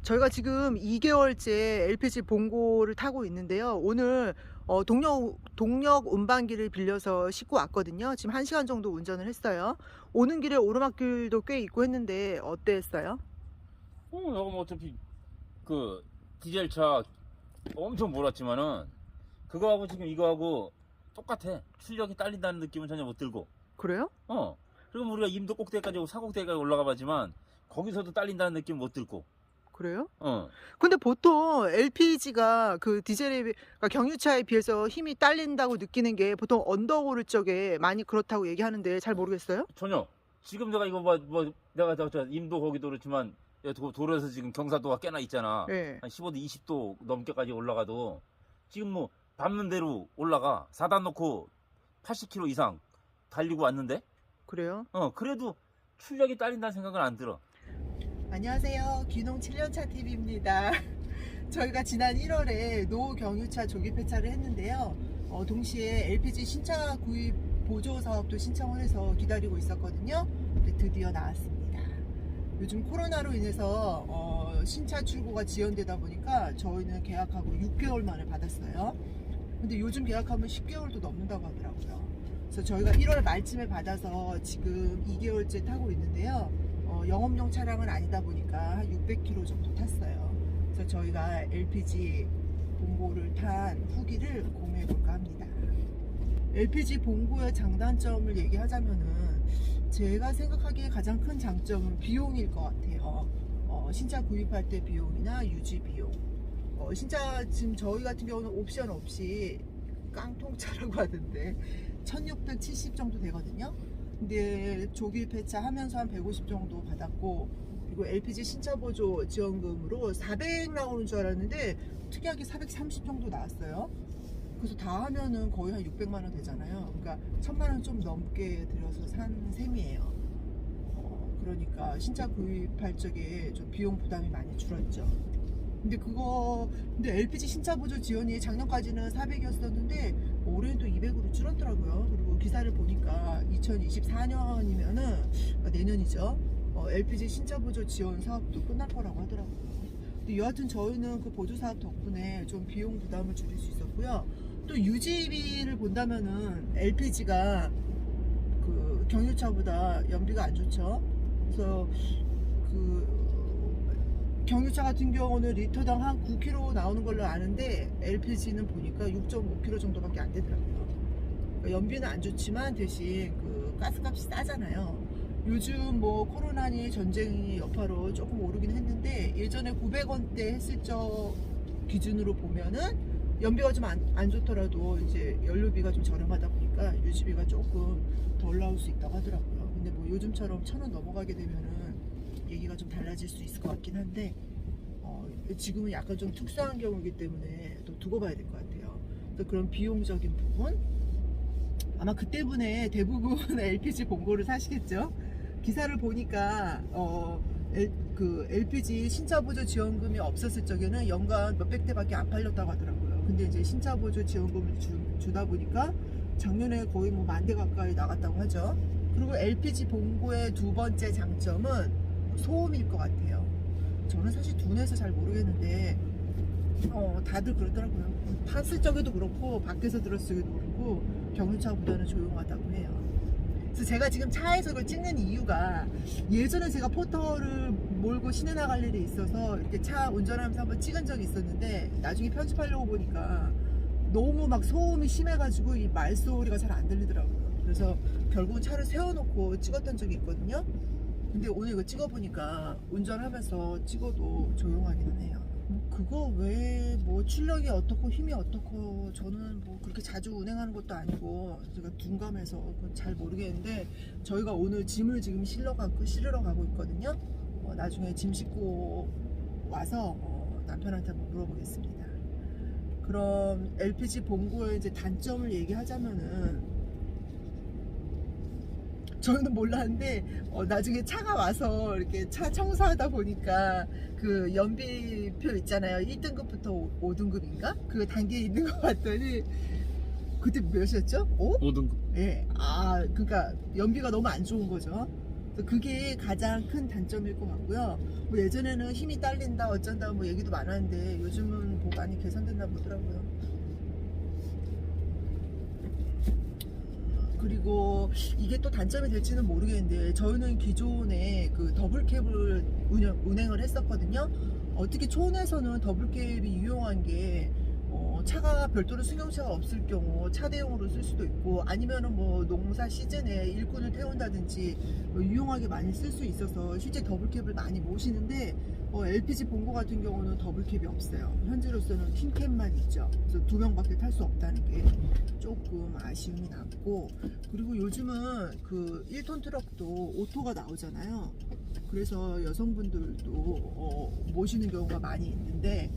저희가 지금 2개월째 LPG 봉고를 타고 있는데요. 오늘 동력 운반기를 빌려서 싣고 왔거든요. 지금 1시간 정도 운전을 했어요. 오는 길에 오르막길도 꽤 있고 했는데 어땠어요? 여기 뭐 어차피 그 디젤차 엄청 몰았지만은 그거하고 지금 이거하고 똑같아. 출력이 딸린다는 느낌은 전혀 못 들고. 그래요? 그리고 우리가 임도 꼭대기까지 사곡대기까지 올라가 봤지만 거기서도 딸린다는 느낌 못 들고. 그래요? 어. 근데 보통 LPG가 그 그러니까 경유차에 비해서 힘이 딸린다고 느끼는 게 보통 언덕 오를 적에 많이 그렇다고 얘기하는데 잘 모르겠어요? 전혀. 지금 내가 이거 내가 저 임도 거기도 그렇지만 도로에서 지금 경사도가 꽤나 있잖아. 네. 한 15도 20도 넘게까지 올라가도 지금 뭐 밟는 대로 올라가. 4단 놓고 80km 이상 달리고 왔는데 그래요? 그래도 출력이 딸린다는 생각은 안 들어. 안녕하세요. 귀농 7년차 TV입니다. 저희가 지난 1월에 노후 경유차 조기 폐차를 했는데요. 동시에 LPG 신차 구입 보조 사업도 신청을 해서 기다리고 있었거든요. 근데 드디어 나왔습니다. 요즘 코로나로 인해서 신차 출고가 지연되다 보니까 저희는 계약하고 6개월 만에 받았어요. 근데 요즘 계약하면 10개월도 넘는다고 하더라고요. 그래서 저희가 1월 말쯤에 받아서 지금 2개월째 타고 있는데요. 영업용 차량은 아니다 보니까 한 600km 정도 탔어요. 그래서 저희가 LPG 봉고를 탄 후기를 공유해 볼까 합니다. LPG 봉고의 장단점을 얘기하자면은 제가 생각하기에 가장 큰 장점은 비용일 것 같아요. 신차 구입할 때 비용이나 유지 비용. 신차 지금 저희 같은 경우는 옵션 없이 깡통차라고 하던데 1670 정도 되거든요. 근데 조기 폐차 하면서 한 150 정도 받았고, 그리고 LPG 신차 보조 지원금으로 400 나오는 줄 알았는데 특이하게 430 정도 나왔어요. 그래서 다 하면은 거의 한 600만 원 되잖아요. 그러니까 1000만 원 좀 넘게 들여서 산 셈이에요. 그러니까 신차 구입할 적에 좀 비용 부담이 많이 줄었죠. 근데 LPG 신차 보조 지원이 작년까지는 400이었었는데 올해는 또 200으로 줄었더라고요. 그리고 기사를 보니까 2024년이면은 그러니까 내년이죠. LPG 신차 보조 지원 사업도 끝날 거라고 하더라고요. 근데 여하튼 저희는 그 보조 사업 덕분에 좀 비용 부담을 줄일 수 있었고요. 또 유지비를 본다면은 LPG가 그 경유차보다 연비가 안 좋죠. 그래서 경유차 같은 경우는 리터당 한 9km 나오는 걸로 아는데 LPG는 보니까 6.5km 정도밖에 안 되더라고요. 그러니까 연비는 안 좋지만 대신 그 가스값이 싸잖아요. 요즘 뭐 코로나니 전쟁이 여파로 조금 오르긴 했는데 예전에 900원대 했을 적 기준으로 보면은 연비가 좀 안 좋더라도 이제 연료비가 좀 저렴하다 보니까 유지비가 조금 덜 나올 수 있다고 하더라고요. 근데 뭐 요즘처럼 1000원 넘어가게 되면은 얘기가 좀 달라질 수 있을 것 같긴 한데 지금은 약간 좀 특수한 경우이기 때문에 또 두고 봐야 될 것 같아요. 그래서 그런 비용적인 부분 아마 그 때문에 대부분 LPG 봉고를 사시겠죠. 기사를 보니까 LPG 신차 보조 지원금이 없었을 적에는 연간 몇백 대밖에 안 팔렸다고 하더라고요. 근데 이제 신차 보조 지원금을 주다 보니까 작년에 거의 뭐 10,000대 가까이 나갔다고 하죠. 그리고 LPG 봉고의 두 번째 장점은 소음일 것 같아요. 저는 사실 둔해서 잘 모르겠는데 다들 그러더라고요. 탔을 적에도 그렇고 밖에서 들었을 적에도 그렇고 경유차보다는 조용하다고 해요. 그래서 제가 지금 차에서 이걸 찍는 이유가 예전에 제가 포터를 몰고 시내 나갈 일이 있어서 이렇게 차 운전하면서 한번 찍은 적이 있었는데 나중에 편집하려고 보니까 너무 막 소음이 심해가지고 이 말소리가 잘 안 들리더라고요. 그래서 결국은 차를 세워놓고 찍었던 적이 있거든요. 근데 오늘 이거 찍어보니까 운전하면서 찍어도 조용하기는 해요. 그거 외에 뭐 출력이 어떻고 힘이 어떻고 저는 뭐 그렇게 자주 운행하는 것도 아니고 제가 둔감해서 잘 모르겠는데 저희가 오늘 짐을 지금 실으러 가고 있거든요. 나중에 짐 싣고 와서 남편한테 한번 물어보겠습니다. 그럼 LPG 봉고의 이제 단점을 얘기하자면은 저는 몰랐는데 나중에 차가 와서 이렇게 차 청소하다 보니까 그 연비표 있잖아요. 1등급부터 5등급인가? 그 단계에 있는 것 같더니 그때 몇이었죠? 5? 5등급. 예. 그러니까 연비가 너무 안 좋은 거죠. 그래서 그게 가장 큰 단점일 것 같고요. 뭐 예전에는 힘이 딸린다 어쩐다 뭐 얘기도 많았는데 요즘은 뭐 많이 개선됐나 보더라고요. 그리고 이게 또 단점이 될지는 모르겠는데 저희는 기존에 그 더블캡을 운행을 했었거든요. 어떻게 촌에서는 더블캡이 유용한 게 차가 별도로 승용차가 없을 경우 차 대용으로 쓸 수도 있고 아니면은 뭐 농사 시즌에 일꾼을 태운다든지 뭐 유용하게 많이 쓸 수 있어서 실제 더블캡을 많이 모시는데 LPG 본고 같은 경우는 더블캡이 없어요. 현재로서는 흰캡만 있죠. 그래서 2명밖에 탈 수 없다는 게 조금 아쉬움이 남고, 그리고 요즘은 그 1톤 트럭도 오토가 나오잖아요. 그래서 여성분들도 모시는 경우가 많이 있는데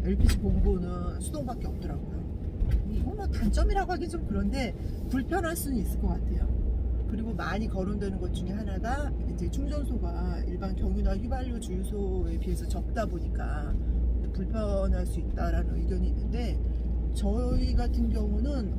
LPG 본고는 수동밖에 없더라고요. 이건 뭐 단점이라고 하긴 좀 그런데 불편할 수는 있을 것 같아요. 그리고 많이 거론되는 것 중에 하나가 이제 충전소가 일반 경유나 휘발유 주유소에 비해서 적다 보니까 불편할 수 있다라는 의견이 있는데, 저희 같은 경우는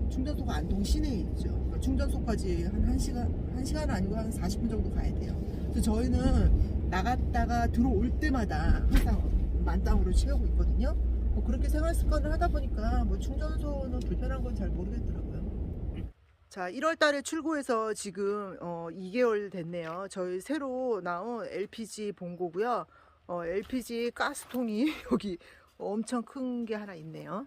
충전소가 안동 시내에 있죠. 그러니까 충전소까지 한 1시간 아니고 한 40분 정도 가야 돼요. 그래서 저희는 나갔다가 들어올 때마다 항상 만땅으로 채우고 있거든요. 뭐 그렇게 생활 습관을 하다 보니까 뭐 충전소는 불편한 건 잘 모르겠더라고요. 자, 1월 달에 출고해서 지금 2개월 됐네요. 저희 새로 나온 LPG 본고고요. LPG 가스통이 여기 엄청 큰 게 하나 있네요.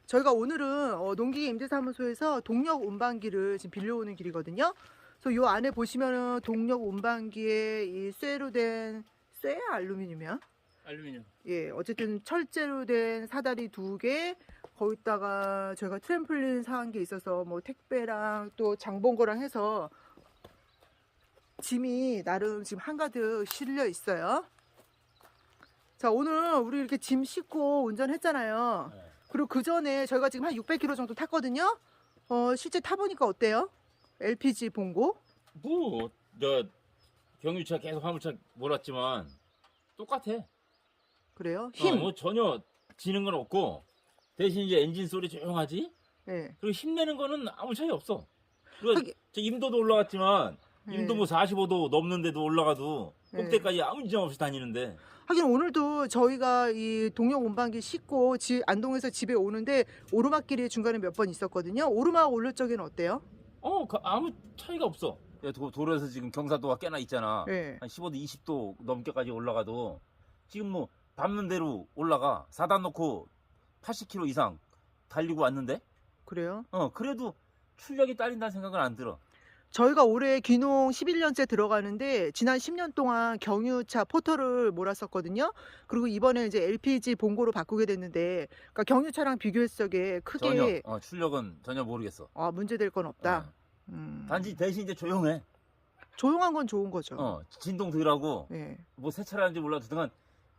저희가 오늘은 농기계 임대사무소에서 동력 운반기를 지금 빌려오는 길이거든요. 그래서 요 안에 보시면은 동력 운반기에 이 쇠로 된, 쇠 알루미늄이야? 알루미늄. 예, 어쨌든 철제로 된 사다리 2개, 거기다가 저희가 트램플린 사한 게 있어서 뭐 택배랑 또 장본 거랑 해서 짐이 나름 지금 한가득 실려 있어요. 자, 오늘 우리 이렇게 짐 싣고 운전했잖아요. 네. 그리고 그 전에 저희가 지금 한 600km 정도 탔거든요. 실제 타보니까 어때요? LPG 본고? 뭐, 경유차 계속 화물차 몰았지만 똑같아. 그래요? 힘. 뭐 전혀 지는 건 없고 대신 이제 엔진 소리 조용하지. 네. 그리고 힘내는 거는 아무 차이 없어. 그리고 하긴- 저 임도도 올라갔지만 네. 임도 뭐 45도 넘는데도 올라가도 네. 꼭대까지 아무 지장 없이 다니는데. 하긴 오늘도 저희가 이 동력 운반기 싣고 안동에서 집에 오는데 오르막길이 중간에 몇 번 있었거든요. 오르막 오를 적에는 어때요? 아무 차이가 없어. 도로에서 지금 경사도가 꽤나 있잖아. 네. 한 15도, 20도 넘게까지 올라가도 지금 뭐 밟는 대로 올라가. 4단 놓고 80km 이상 달리고 왔는데? 그래요? 그래도 출력이 딸린다는 생각은 안 들어. 저희가 올해 귀농 11년째 들어가는데 지난 10년 동안 경유차 포터를 몰았었거든요. 그리고 이번에 이제 LPG 본고로 바꾸게 됐는데, 그러니까 경유차랑 비교했을 적에 크게 전혀, 출력은 전혀 모르겠어. 문제될 건 없다. 단지 대신 이제 조용해. 조용한 건 좋은 거죠. 진동 덜하고, 네. 뭐 새 차라는지 몰라도 등한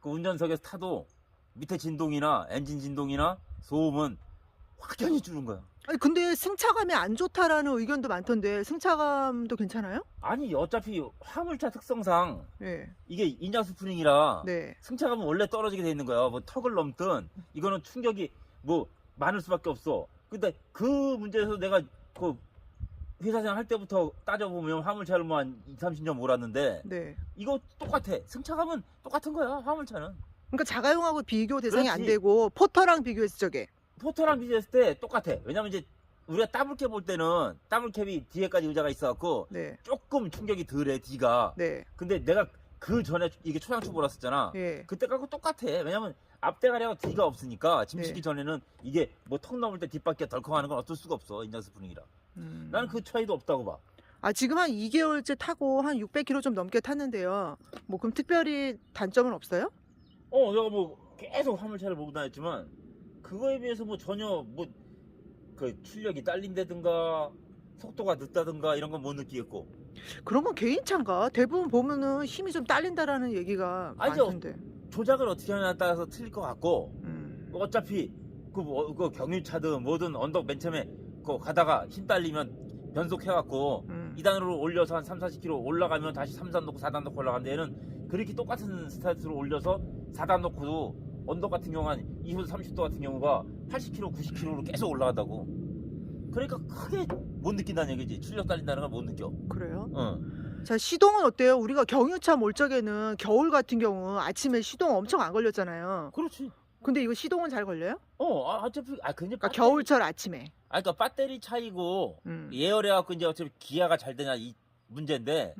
그 운전석에서 타도 밑에 진동이나 엔진 진동이나 소음은 확연히 줄은 거야. 아니 근데 승차감이 안 좋다라는 의견도 많던데 승차감도 괜찮아요? 아니 어차피 화물차 특성상 네. 이게 인장 스프링이라 네. 승차감은 원래 떨어지게 돼 있는 거야. 뭐 턱을 넘든 이거는 충격이 뭐 많을 수밖에 없어. 근데 그 문제에서 내가 그 회사 생활 할 때부터 따져보면 화물차를 뭐 한 20, 30년 몰았는데 네. 이거 똑같아. 승차감은 똑같은 거야 화물차는. 그러니까 자가용하고 비교 대상이 안 그렇지. 되고 포터랑 비교했을 적에. 포터랑 비교했을 때 똑같아. 왜냐면 이제 우리가 더블캡 볼 때는 더블캡이 뒤에까지 의자가 있어갖고 네. 조금 충격이 덜해 뒤가. 네. 근데 내가 그 전에 이게 초장추 몰았었잖아. 예. 그때 갖고 똑같아. 왜냐면 앞대가리하고 뒤가 없으니까 짐 네. 싣기 전에는 이게 뭐 턱 넘을 때 뒷바퀴가 덜컹하는 건 어쩔 수가 없어. 인장 스프링이라. 나는 그 차이도 없다고 봐. 지금 한 2개월째 타고 한 600km 좀 넘게 탔는데요. 뭐 그럼 특별히 단점은 없어요? 내가 뭐 계속 화물차를 보고 다녔지만 그거에 비해서 뭐 전혀 뭐 그 출력이 딸린다든가 속도가 늦다든가 이런 건 못 느끼겠고. 그런 건 개인차인가? 대부분 보면은 힘이 좀 딸린다라는 얘기가 아니죠. 많던데. 조작을 어떻게 하냐에 따라서 틀릴 것 같고 어차피 그 경유차든 뭐든 언덕 맨 처음에 그 가다가 힘 딸리면 변속해갖고 2단으로 올려서 한 3, 40km 올라가면 다시 3단 놓고 4단 놓고 올라간데 얘는 그렇게 똑같은 스타트로 올려서 4단 놓고도 언덕 같은 경우 한 20, 30도 같은 경우가 80km, 90km로 계속 올라간다고. 그러니까 크게 못 느낀다는 얘기지. 출력 딸린다는 걸 못 느껴. 그래요? 어. 자, 시동은 어때요? 우리가 경유차 몰 적에는 겨울 같은 경우 아침에 시동 엄청 안 걸렸잖아요. 그렇지. 근데 이거 시동은 잘 걸려요? 어차피 근데 그러니까 겨울철 아침에. 그러니까 배터리 차이고 음. 예열해갖고 이제 어차피 기아가 잘 되냐 이 문제인데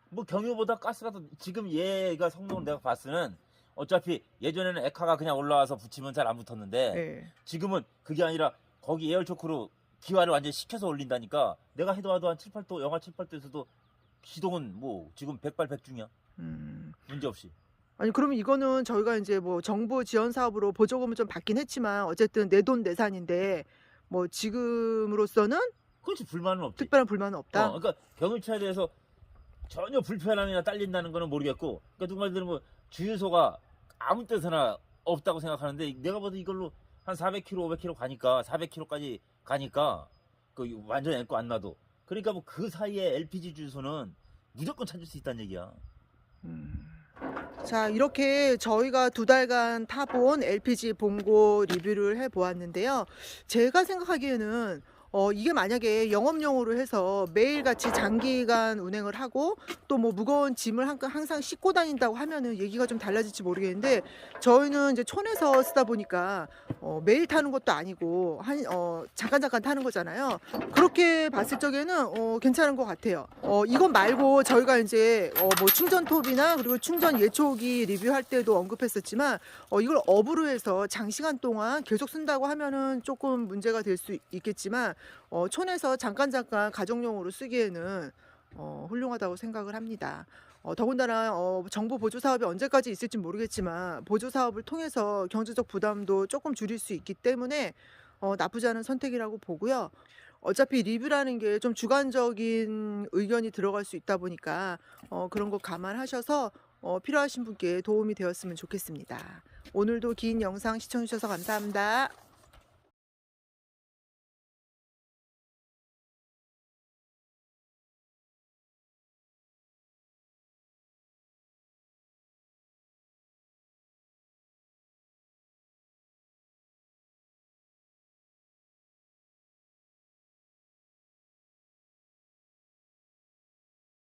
뭐 경유보다 가스가 더 지금 얘가 성능을 내가 봤으는 어차피 예전에는 에카가 그냥 올라와서 붙이면 잘 안 붙었는데 네. 지금은 그게 아니라 거기 에어 초크로 기화를 완전히 식혀서 올린다니까 내가 해도 한 7, 8도 영하 7, 8도에서도 시동은 뭐 지금 100발 100중이야. 문제 없이. 아니 그러면 이거는 저희가 이제 뭐 정부 지원 사업으로 보조금을 좀 받긴 했지만 어쨌든 내 돈 내산인데 뭐 지금으로서는 그렇지 불만은 없지. 특별한 불만은 없다. 그러니까 경유차에 대해서 전혀 불편함이나 딸린다는 거는 모르겠고 그러니까 누가 말대로 뭐 주유소가 아무 데서나 없다고 생각하는데 내가 봐도 이걸로 한 400km, 500km 가니까 400km까지 가니까 그 완전 앵꼬 안 놔도 그러니까 뭐 그 사이에 LPG 주유소는 무조건 찾을 수 있다는 얘기야. 자, 이렇게 저희가 2달간 타본 LPG 봉고 리뷰를 해보았는데요. 제가 생각하기에는 이게 만약에 영업용으로 해서 매일같이 장기간 운행을 하고 또 뭐 무거운 짐을 항상 싣고 다닌다고 하면은 얘기가 좀 달라질지 모르겠는데 저희는 이제 촌에서 쓰다 보니까 매일 타는 것도 아니고 잠깐 타는 거잖아요. 그렇게 봤을 적에는 괜찮은 것 같아요. 이건 말고 저희가 이제 뭐 충전톱이나 그리고 충전 예초기 리뷰할 때도 언급했었지만 이걸 업으로 해서 장시간 동안 계속 쓴다고 하면은 조금 문제가 될 수 있겠지만 촌에서 잠깐 가정용으로 쓰기에는 훌륭하다고 생각을 합니다. 더군다나 정부 보조 사업이 언제까지 있을지 모르겠지만 보조 사업을 통해서 경제적 부담도 조금 줄일 수 있기 때문에 나쁘지 않은 선택이라고 보고요. 어차피 리뷰라는 게 좀 주관적인 의견이 들어갈 수 있다 보니까 그런 거 감안하셔서 필요하신 분께 도움이 되었으면 좋겠습니다. 오늘도 긴 영상 시청해 주셔서 감사합니다.